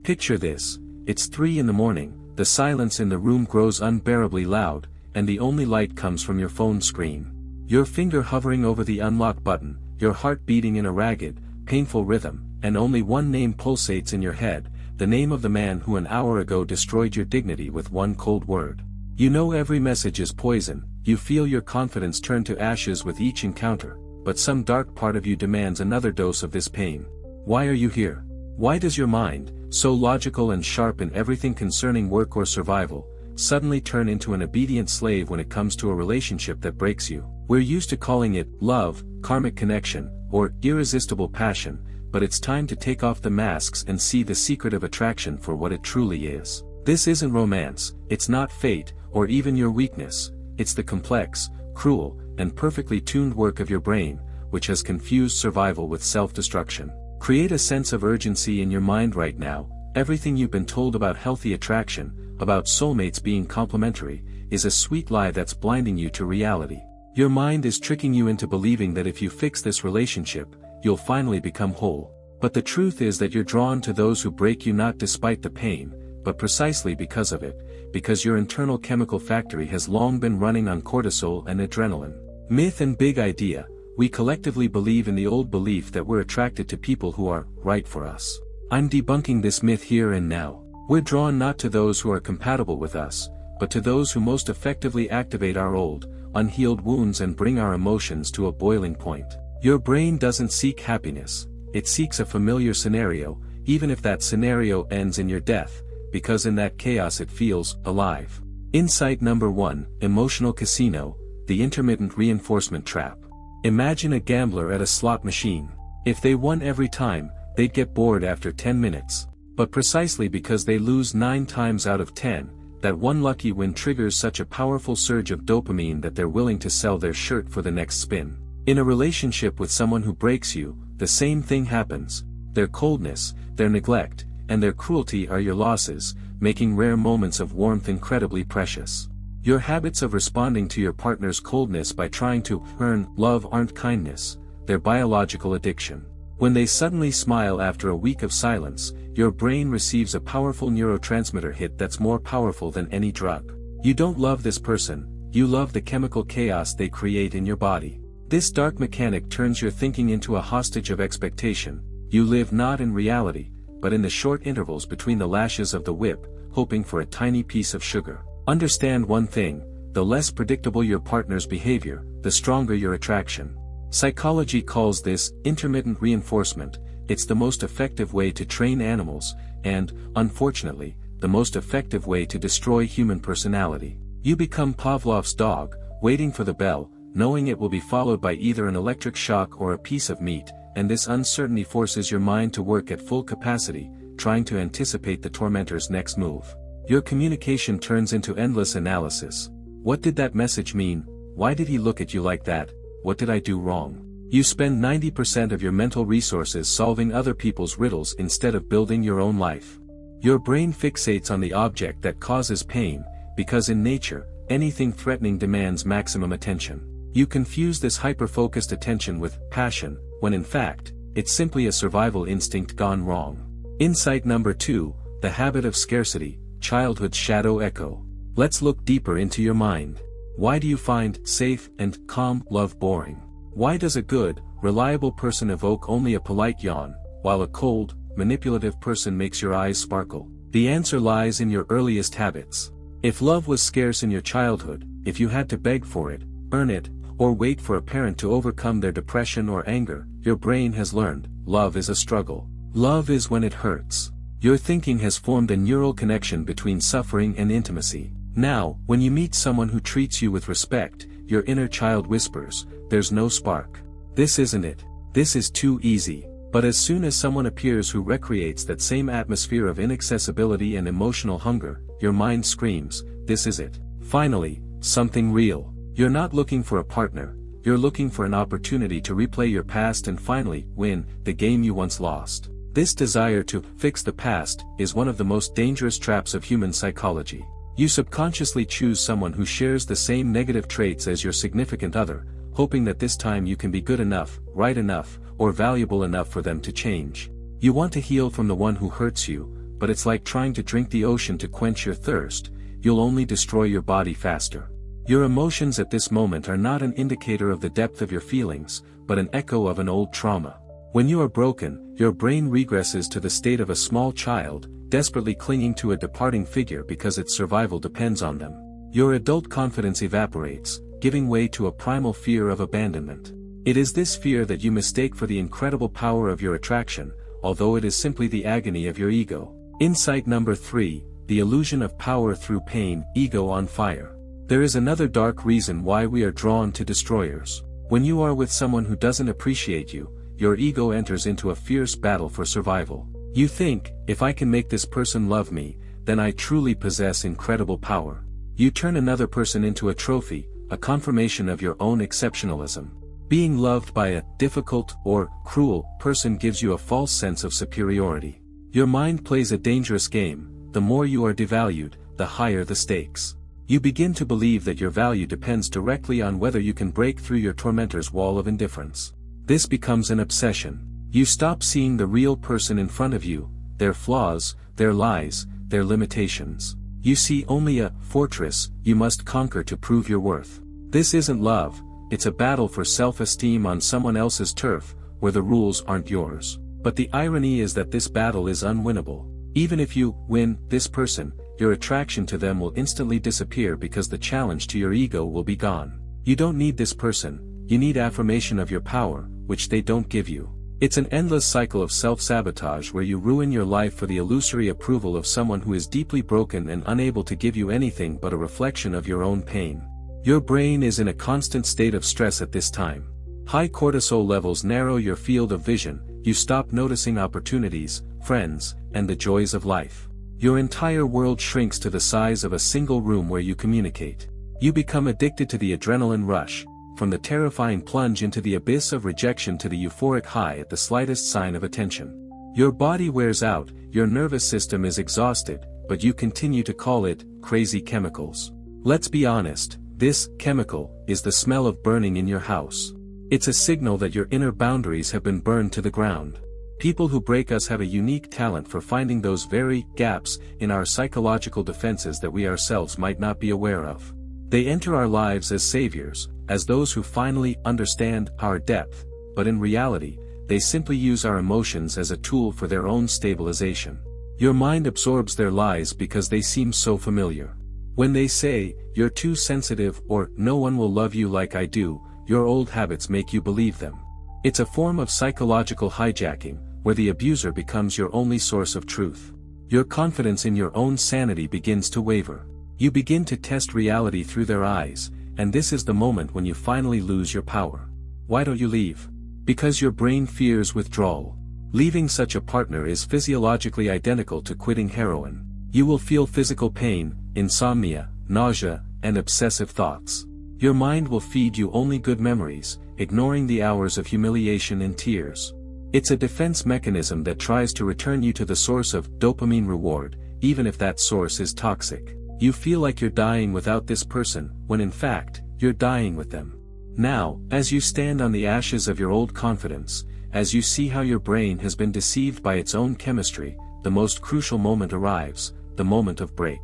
Picture this: it's 3 in the morning, the silence in the room grows unbearably loud, and the only light comes from your phone screen. Your finger hovering over the unlock button, your heart beating in a ragged, painful rhythm, and only one name pulsates in your head, the name of the man who an hour ago destroyed your dignity with one cold word. You know every message is poison, you feel your confidence turn to ashes with each encounter, but some dark part of you demands another dose of this pain. Why are you here? Why does your mind, so logical and sharp in everything concerning work or survival, suddenly turn into an obedient slave when it comes to a relationship that breaks you? We're used to calling it love, karmic connection, or irresistible passion, but it's time to take off the masks and see the secret of attraction for what it truly is. This isn't romance, it's not fate, or even your weakness, it's the complex, cruel, and perfectly tuned work of your brain, which has confused survival with self-destruction. Create a sense of urgency in your mind right now. Everything you've been told about healthy attraction, about soulmates being complementary, is a sweet lie that's blinding you to reality. Your mind is tricking you into believing that if you fix this relationship, you'll finally become whole. But the truth is that you're drawn to those who break you not despite the pain, but precisely because of it, because your internal chemical factory has long been running on cortisol and adrenaline. Myth and big idea: we collectively believe in the old belief that we're attracted to people who are right for us. I'm debunking this myth here and now. We're drawn not to those who are compatible with us, but to those who most effectively activate our old, unhealed wounds and bring our emotions to a boiling point. Your brain doesn't seek happiness, it seeks a familiar scenario, even if that scenario ends in your death, because in that chaos it feels alive. Insight number 1, emotional casino, the intermittent reinforcement trap. Imagine a gambler at a slot machine. If they won every time, they'd get bored after 10 minutes. But precisely because they lose 9 times out of 10, that one lucky win triggers such a powerful surge of dopamine that they're willing to sell their shirt for the next spin. In a relationship with someone who breaks you, the same thing happens. Their coldness, their neglect, and their cruelty are your losses, making rare moments of warmth incredibly precious. Your habits of responding to your partner's coldness by trying to earn love aren't kindness, they're biological addiction. When they suddenly smile after a week of silence, your brain receives a powerful neurotransmitter hit that's more powerful than any drug. You don't love this person, you love the chemical chaos they create in your body. This dark mechanic turns your thinking into a hostage of expectation. You live not in reality, but in the short intervals between the lashes of the whip, hoping for a tiny piece of sugar. Understand one thing: the less predictable your partner's behavior, the stronger your attraction. Psychology calls this intermittent reinforcement. It's the most effective way to train animals, and, unfortunately, the most effective way to destroy human personality. You become Pavlov's dog, waiting for the bell, knowing it will be followed by either an electric shock or a piece of meat, and this uncertainty forces your mind to work at full capacity, trying to anticipate the tormentor's next move. Your communication turns into endless analysis. What did that message mean? Why did he look at you like that? What did I do wrong? You spend 90% of your mental resources solving other people's riddles instead of building your own life. Your brain fixates on the object that causes pain, because in nature, anything threatening demands maximum attention. You confuse this hyper-focused attention with passion, when in fact, it's simply a survival instinct gone wrong. Insight number 2, the habit of scarcity, childhood's shadow echo. Let's look deeper into your mind. Why do you find safe and calm love boring? Why does a good, reliable person evoke only a polite yawn, while a cold, manipulative person makes your eyes sparkle? The answer lies in your earliest habits. If love was scarce in your childhood, if you had to beg for it, earn it, or wait for a parent to overcome their depression or anger, your brain has learned, love is a struggle. Love is when it hurts. Your thinking has formed a neural connection between suffering and intimacy. Now, when you meet someone who treats you with respect, your inner child whispers, "There's no spark. This isn't it. This is too easy." But as soon as someone appears who recreates that same atmosphere of inaccessibility and emotional hunger, your mind screams, "This is it. Finally, something real." You're not looking for a partner, you're looking for an opportunity to replay your past and finally win the game you once lost. This desire to fix the past is one of the most dangerous traps of human psychology. You subconsciously choose someone who shares the same negative traits as your significant other, hoping that this time you can be good enough, right enough, or valuable enough for them to change. You want to heal from the one who hurts you, but it's like trying to drink the ocean to quench your thirst. You'll only destroy your body faster. Your emotions at this moment are not an indicator of the depth of your feelings, but an echo of an old trauma. When you are broken, your brain regresses to the state of a small child, desperately clinging to a departing figure because its survival depends on them. Your adult confidence evaporates, giving way to a primal fear of abandonment. It is this fear that you mistake for the incredible power of your attraction, although it is simply the agony of your ego. Insight number 3, the illusion of power through pain, ego on fire. There is another dark reason why we are drawn to destroyers. When you are with someone who doesn't appreciate you, your ego enters into a fierce battle for survival. You think, if I can make this person love me, then I truly possess incredible power. You turn another person into a trophy, a confirmation of your own exceptionalism. Being loved by a difficult or cruel person gives you a false sense of superiority. Your mind plays a dangerous game. The more you are devalued, the higher the stakes. You begin to believe that your value depends directly on whether you can break through your tormentor's wall of indifference. This becomes an obsession. You stop seeing the real person in front of you, their flaws, their lies, their limitations. You see only a fortress you must conquer to prove your worth. This isn't love, it's a battle for self-esteem on someone else's turf, where the rules aren't yours. But the irony is that this battle is unwinnable. Even if you win this person, your attraction to them will instantly disappear because the challenge to your ego will be gone. You don't need this person, you need affirmation of your power, which they don't give you. It's an endless cycle of self-sabotage where you ruin your life for the illusory approval of someone who is deeply broken and unable to give you anything but a reflection of your own pain. Your brain is in a constant state of stress at this time. High cortisol levels narrow your field of vision, you stop noticing opportunities, friends, and the joys of life. Your entire world shrinks to the size of a single room where you communicate. You become addicted to the adrenaline rush, from the terrifying plunge into the abyss of rejection to the euphoric high at the slightest sign of attention. Your body wears out, your nervous system is exhausted, but you continue to call it crazy chemicals. Let's be honest, this chemical is the smell of burning in your house. It's a signal that your inner boundaries have been burned to the ground. People who break us have a unique talent for finding those very gaps in our psychological defenses that we ourselves might not be aware of. They enter our lives as saviors, as those who finally understand our depth, but in reality, they simply use our emotions as a tool for their own stabilization. Your mind absorbs their lies because they seem so familiar. When they say, "You're too sensitive," or "No one will love you like I do," your old habits make you believe them. It's a form of psychological hijacking, where the abuser becomes your only source of truth. Your confidence in your own sanity begins to waver. You begin to test reality through their eyes, and this is the moment when you finally lose your power. Why don't you leave? Because your brain fears withdrawal. Leaving such a partner is physiologically identical to quitting heroin. You will feel physical pain, insomnia, nausea, and obsessive thoughts. Your mind will feed you only good memories, ignoring the hours of humiliation and tears. It's a defense mechanism that tries to return you to the source of dopamine reward, even if that source is toxic. You feel like you're dying without this person, when in fact, you're dying with them. Now, as you stand on the ashes of your old confidence, as you see how your brain has been deceived by its own chemistry, the most crucial moment arrives, the moment of break.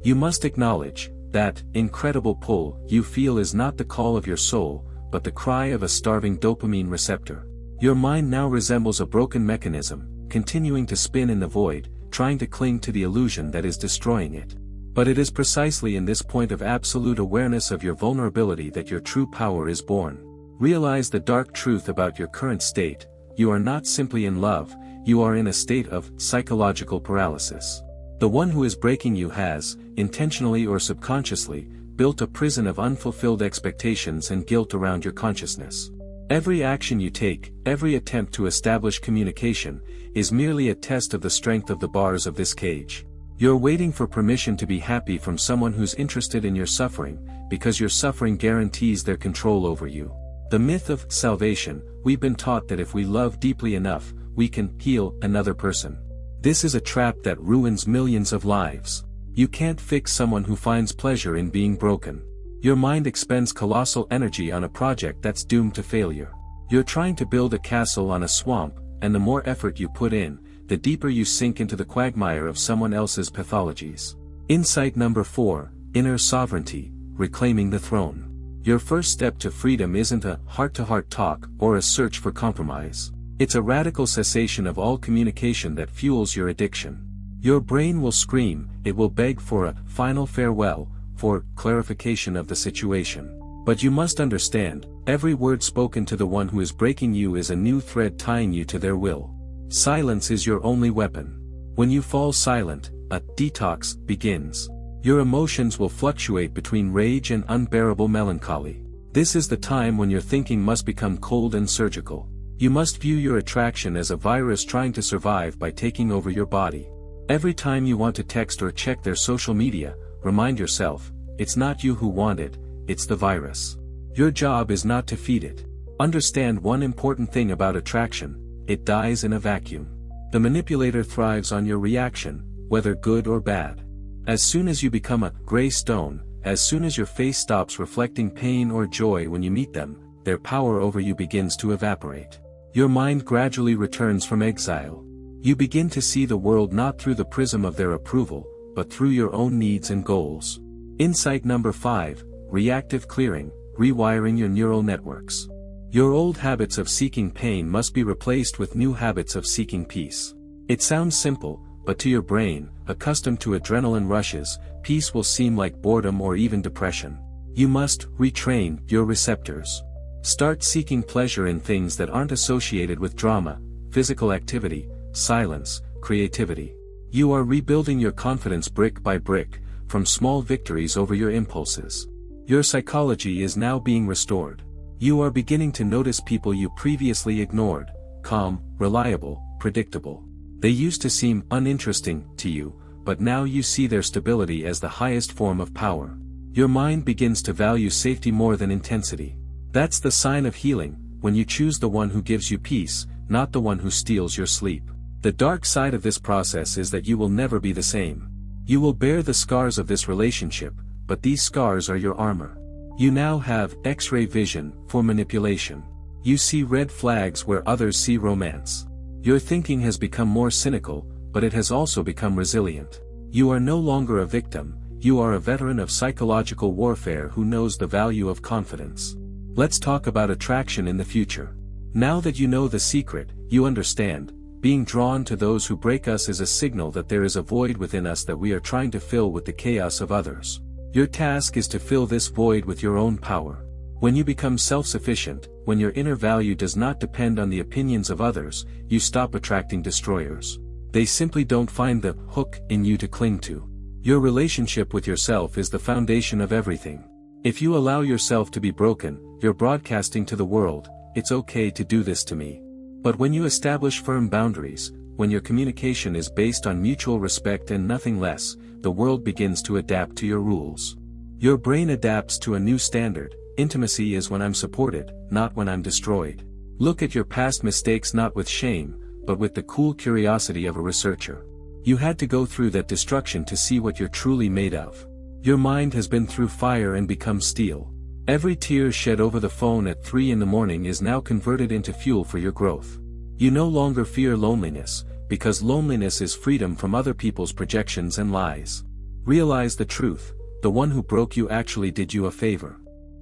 You must acknowledge that incredible pull you feel is not the call of your soul, but the cry of a starving dopamine receptor. Your mind now resembles a broken mechanism, continuing to spin in the void, trying to cling to the illusion that is destroying it. But it is precisely in this point of absolute awareness of your vulnerability that your true power is born. Realize the dark truth about your current state: you are not simply in love, you are in a state of psychological paralysis. The one who is breaking you has, intentionally or subconsciously, built a prison of unfulfilled expectations and guilt around your consciousness. Every action you take, every attempt to establish communication, is merely a test of the strength of the bars of this cage. You're waiting for permission to be happy from someone who's interested in your suffering, because your suffering guarantees their control over you. The myth of salvation: we've been taught that if we love deeply enough, we can heal another person. This is a trap that ruins millions of lives. You can't fix someone who finds pleasure in being broken. Your mind expends colossal energy on a project that's doomed to failure. You're trying to build a castle on a swamp, and the more effort you put in, the deeper you sink into the quagmire of someone else's pathologies. Insight number 4, inner sovereignty, reclaiming the throne. Your first step to freedom isn't a heart-to-heart talk or a search for compromise. It's a radical cessation of all communication that fuels your addiction. Your brain will scream, it will beg for a final farewell, for clarification of the situation. But you must understand, every word spoken to the one who is breaking you is a new thread tying you to their will. Silence is your only weapon. When you fall silent, a detox begins. Your emotions will fluctuate between rage and unbearable melancholy. This is the time when your thinking must become cold and surgical. You must view your attraction as a virus trying to survive by taking over your body. Every time you want to text or check their social media, remind yourself, it's not you who want it, it's the virus. Your job is not to feed it. Understand one important thing about attraction, it dies in a vacuum. The manipulator thrives on your reaction, whether good or bad. As soon as you become a gray stone, as soon as your face stops reflecting pain or joy when you meet them, their power over you begins to evaporate. Your mind gradually returns from exile. You begin to see the world not through the prism of their approval, but through your own needs and goals. Insight number 5, reactive clearing, rewiring your neural networks. Your old habits of seeking pain must be replaced with new habits of seeking peace. It sounds simple, but to your brain, accustomed to adrenaline rushes, peace will seem like boredom or even depression. You must retrain your receptors. Start seeking pleasure in things that aren't associated with drama, physical activity, silence, creativity. You are rebuilding your confidence brick by brick, from small victories over your impulses. Your psychology is now being restored. You are beginning to notice people you previously ignored, calm, reliable, predictable. They used to seem uninteresting to you, but now you see their stability as the highest form of power. Your mind begins to value safety more than intensity. That's the sign of healing, when you choose the one who gives you peace, not the one who steals your sleep. The dark side of this process is that you will never be the same. You will bear the scars of this relationship, but these scars are your armor. You now have X-ray vision for manipulation. You see red flags where others see romance. Your thinking has become more cynical, but it has also become resilient. You are no longer a victim, you are a veteran of psychological warfare who knows the value of confidence. Let's talk about attraction in the future. Now that you know the secret, you understand, being drawn to those who break us is a signal that there is a void within us that we are trying to fill with the chaos of others. Your task is to fill this void with your own power. When you become self-sufficient, when your inner value does not depend on the opinions of others, you stop attracting destroyers. They simply don't find the hook in you to cling to. Your relationship with yourself is the foundation of everything. If you allow yourself to be broken, you're broadcasting to the world, it's okay to do this to me. But when you establish firm boundaries, when your communication is based on mutual respect and nothing less, the world begins to adapt to your rules. Your brain adapts to a new standard. Intimacy is when I'm supported, not when I'm destroyed. Look at your past mistakes not with shame, but with the cool curiosity of a researcher. You had to go through that destruction to see what you're truly made of. Your mind has been through fire and become steel. Every tear shed over the phone at 3 a.m. is now converted into fuel for your growth. You no longer fear loneliness, because loneliness is freedom from other people's projections and lies. Realize the truth, the one who broke you actually did you a favor.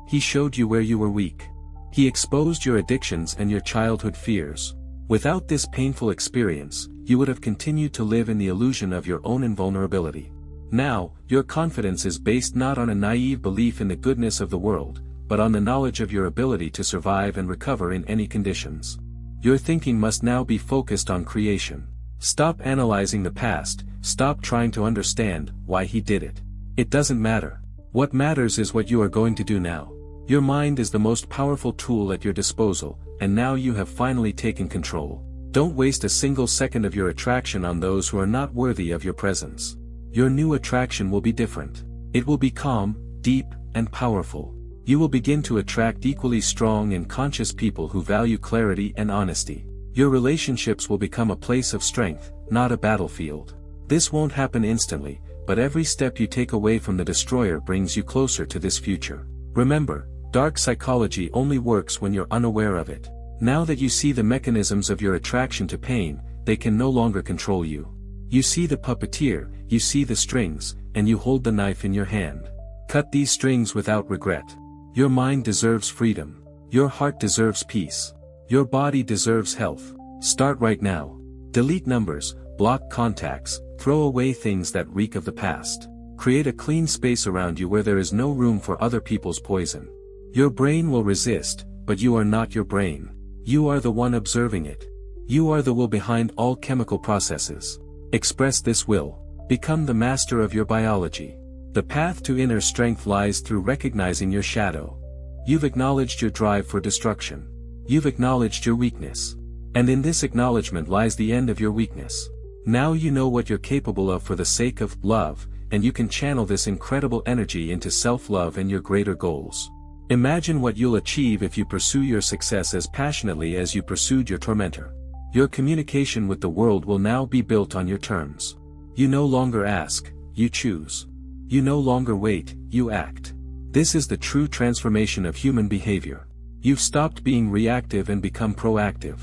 He showed you where you were weak. He exposed your addictions and your childhood fears. Without this painful experience, you would have continued to live in the illusion of your own invulnerability. Now, your confidence is based not on a naive belief in the goodness of the world, but on the knowledge of your ability to survive and recover in any conditions. Your thinking must now be focused on creation. Stop analyzing the past, stop trying to understand why he did it. It doesn't matter. What matters is what you are going to do now. Your mind is the most powerful tool at your disposal, and now you have finally taken control. Don't waste a single second of your attraction on those who are not worthy of your presence. Your new attraction will be different. It will be calm, deep, and powerful. You will begin to attract equally strong and conscious people who value clarity and honesty. Your relationships will become a place of strength, not a battlefield. This won't happen instantly, but every step you take away from the destroyer brings you closer to this future. Remember, dark psychology only works when you're unaware of it. Now that you see the mechanisms of your attraction to pain, they can no longer control you. You see the puppeteer, you see the strings, and you hold the knife in your hand. Cut these strings without regret. Your mind deserves freedom. Your heart deserves peace. Your body deserves health. Start right now. Delete numbers, block contacts, throw away things that reek of the past. Create a clean space around you where there is no room for other people's poison. Your brain will resist, but you are not your brain. You are the one observing it. You are the will behind all chemical processes. Express this will. Become the master of your biology. The path to inner strength lies through recognizing your shadow. You've acknowledged your drive for destruction. You've acknowledged your weakness. And in this acknowledgement lies the end of your weakness. Now you know what you're capable of for the sake of love, and you can channel this incredible energy into self-love and your greater goals. Imagine what you'll achieve if you pursue your success as passionately as you pursued your tormentor. Your communication with the world will now be built on your terms. You no longer ask, you choose. You no longer wait, you act. This is the true transformation of human behavior. You've stopped being reactive and become proactive.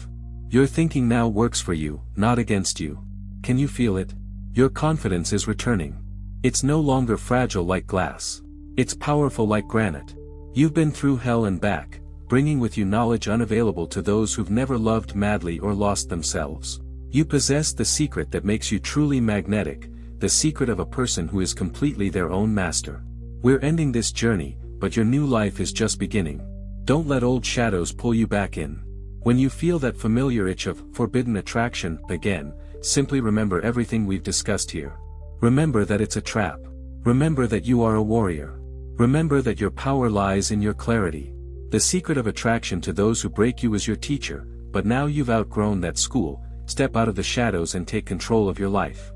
Your thinking now works for you, not against you. Can you feel it? Your confidence is returning. It's no longer fragile like glass. It's powerful like granite. You've been through hell and back, bringing with you knowledge unavailable to those who've never loved madly or lost themselves. You possess the secret that makes you truly magnetic, the secret of a person who is completely their own master. We're ending this journey, but your new life is just beginning. Don't let old shadows pull you back in. When you feel that familiar itch of forbidden attraction again, simply remember everything we've discussed here. Remember that it's a trap. Remember that you are a warrior. Remember that your power lies in your clarity. The secret of attraction to those who break you is your teacher, but now you've outgrown that school. Step out of the shadows and take control of your life.